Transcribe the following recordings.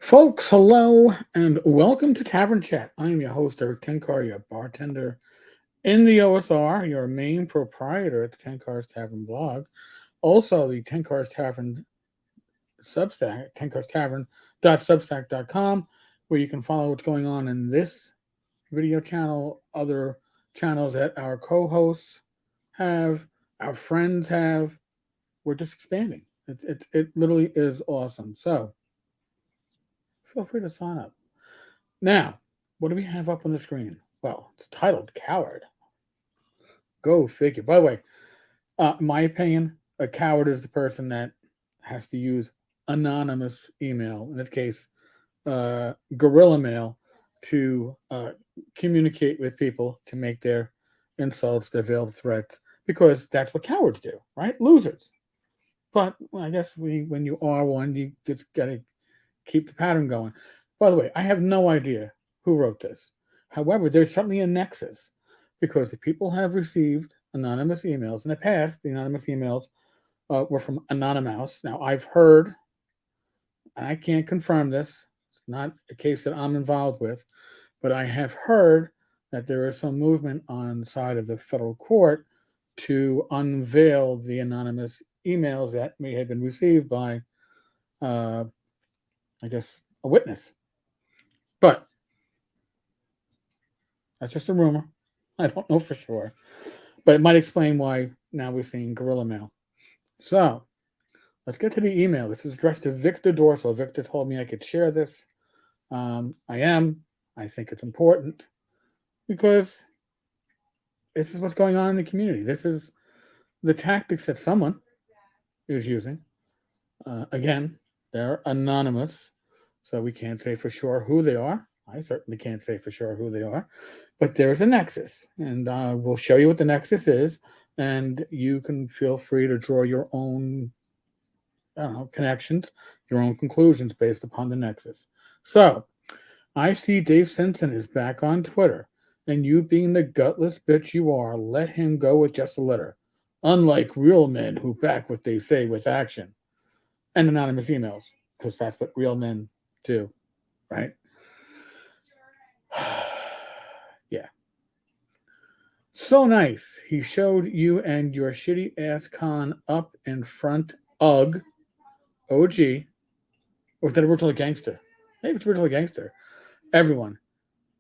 Folks, hello and welcome to Tavern Chat. I am your host, Eric Tenkar, your bartender in the OSR, your main proprietor at the Tenkar's Tavern blog. Also, the Tenkar's Tavern Substack, Tenkar's Tavern.substack.com, where you can follow what's going on in this video channel, other channels that our co hosts have, our friends have. We're just expanding. It literally is awesome. So feel free to sign up. Now, what do we have up on the screen? Well, it's titled Coward. Go figure. By the way, in my opinion, a coward is the person that has to use anonymous email, in this case, guerrilla mail, to communicate with people to make their insults, their veiled threats, because that's what cowards do, right? Losers. But well, I guess when you are one, you just gotta keep the pattern going. By the way, I have no idea who wrote this. However, there's certainly a nexus because the people have received anonymous emails. In the past, the anonymous emails were from Anonymous. Now, I've heard, and I can't confirm this, it's not a case that I'm involved with, but I have heard that there is some movement on the side of the federal court to unveil the anonymous emails that may have been received by, uh, I guess, a witness. But that's just a rumor. I don't know for sure. But it might explain why now we're seeing guerrilla mail. So let's get to the email. This is addressed to Victor Dorso. Victor told me I could share this. I am. I think it's important because this is what's going on in the community. This is the tactics that someone is using. Again, they're anonymous, so we can't say for sure who they are. I certainly can't say for sure who they are, but there's a nexus, and we'll show you what the nexus is, and you can feel free to draw your own, I don't know, connections, your own conclusions based upon the nexus. So, I see Dave Simpson is back on Twitter, and you being the gutless bitch you are, let him go with just a letter. Unlike real men who back what they say with action and anonymous emails, because that's what real men do, right? Yeah. So nice. He showed you and your shitty ass con up in front of OG. Or was that original gangster? Maybe it's original gangster. Everyone.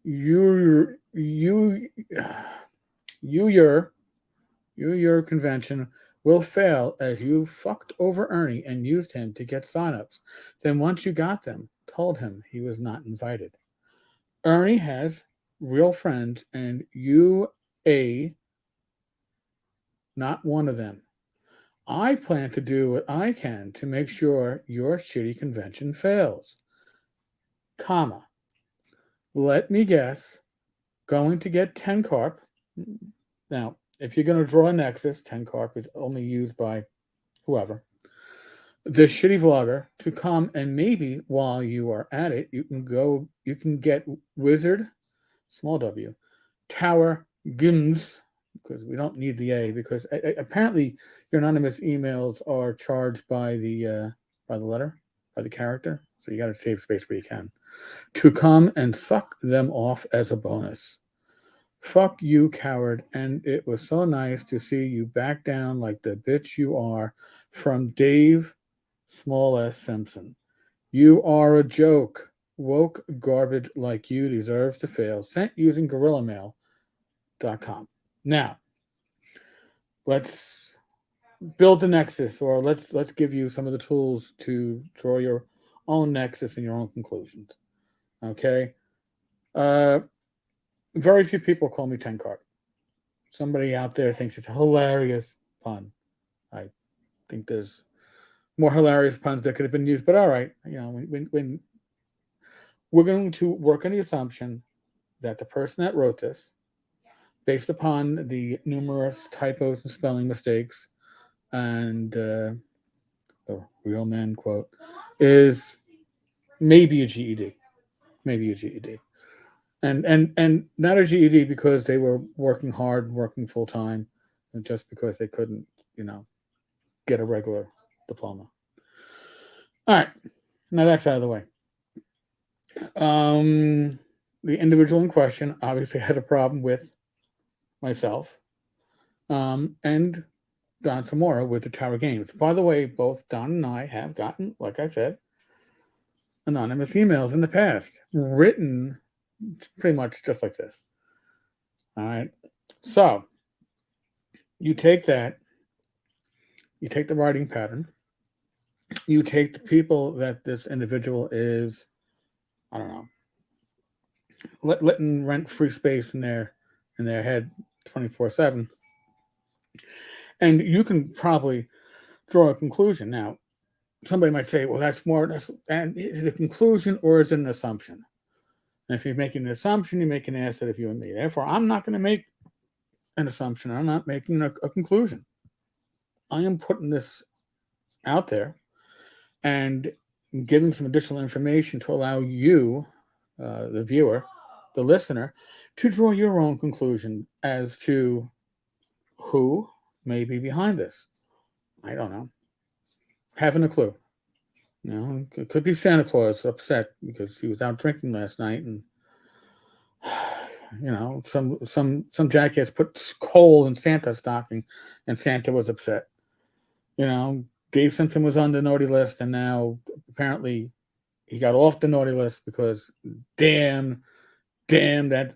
You you your convention will fail as you fucked over Ernie and used him to get signups. Then once you got them, told him he was not invited. Ernie has real friends and you a not one of them. I plan to do what I can to make sure your shitty convention fails. Comma. Let me guess. Going to get Tenkarp. Now, if you're going to draw a nexus, Tenkarp is only used by whoever. The shitty vlogger to come and maybe while you are at it, you can get Wizard, small W, Tower Gims, because we don't need the A, because apparently your anonymous emails are charged by the letter, by the character. So you got to save space where you can. To come and suck them off as a bonus. Fuck you, coward. And it was so nice to see you back down like the bitch you are from Dave Small S. Simpson. You are a joke. Woke garbage like you deserves to fail. Sent using gorillamail.com. Now, let's build the nexus, or let's give you some of the tools to draw your own nexus and your own conclusions. Okay. Uh, very few people call me Tenkar. Somebody out there thinks it's a hilarious pun. I think there's more hilarious puns that could have been used, but all right. When we're going to work on the assumption that the person that wrote this, based upon the numerous typos and spelling mistakes and the real man quote, is maybe a GED, maybe a GED, and not a GED because they were working hard, working full time, and just because they couldn't, you know, get a regular diploma. All right, now that's out of the way. The individual in question obviously had a problem with myself, and Don Samora with the Tower Games. By the way, both Don and I have gotten, like I said, anonymous emails in the past, written pretty much just like this. All right. So you take that, you take the writing pattern, you take the people that this individual is, I don't know, letting rent free space in their head 24/7, and you can probably draw a conclusion. Now, somebody might say, "Well, and is it a conclusion or is it an assumption?" And if you're making an assumption, you're making an ass out of you and me. Therefore, I'm not going to make an assumption. I'm not making a conclusion. I am putting this out there and giving some additional information to allow you, the viewer, the listener, to draw your own conclusion as to who may be behind this. I don't know. Haven't a clue. You know, it could be Santa Claus upset because he was out drinking last night, and some jackass put coal in Santa's stocking, and Santa was upset. Dave Simpson was on the naughty list, and now apparently he got off the naughty list because damn that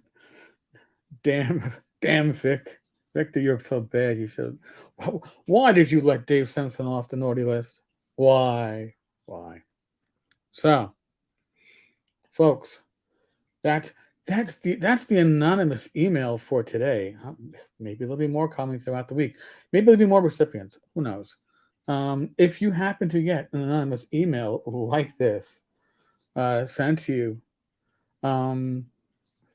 damn Vic. Victor, you're so bad. You should. Why did you let Dave Simpson off the naughty list? Why? So, folks, that's the anonymous email for today. Maybe there'll be more coming throughout the week. Maybe there'll be more recipients. Who knows? If you happen to get an anonymous email like this sent to you,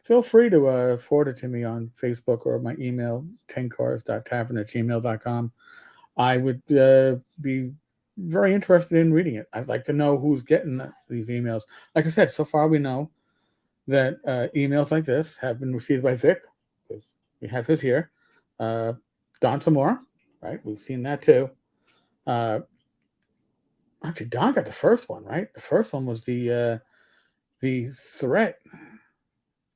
feel free to forward it to me on Facebook or my email, tenkars.tavern@gmail.com. I would be very interested in reading it. I'd like to know who's getting these emails. Like I said, so far we know that emails like this have been received by Vic, because we have his here. Don Samora, right? We've seen that too. Actually, Don got the first one, right? The first one was the threat,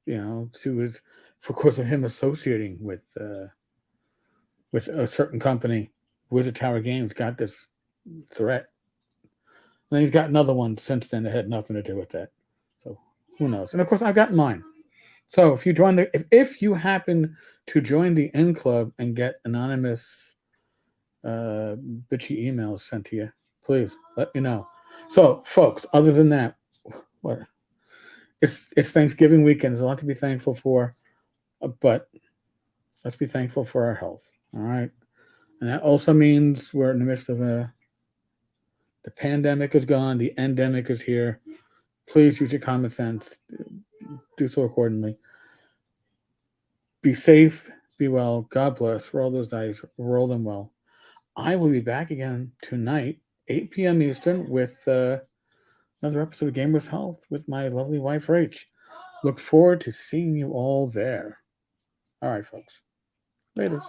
to his, for course of him associating with a certain company. Wizard Tower Games got this threat. And then he's got another one since then that had nothing to do with that. So who knows? And of course, I've got mine. So if you happen to join the N Club and get anonymous bitchy emails sent to you, please let me know. So, folks, other than that, what? It's Thanksgiving weekend. There's a lot to be thankful for, but let's be thankful for our health. All right, and that also means we're in the midst of the pandemic is gone, the endemic is here. Please use your common sense. Do so accordingly. Be safe. Be well. God bless. Roll those dice. Roll them well. I will be back again tonight, 8 p.m. Eastern, with another episode of Gamers Health with my lovely wife, Rach. Look forward to seeing you all there. All right, folks. Laters.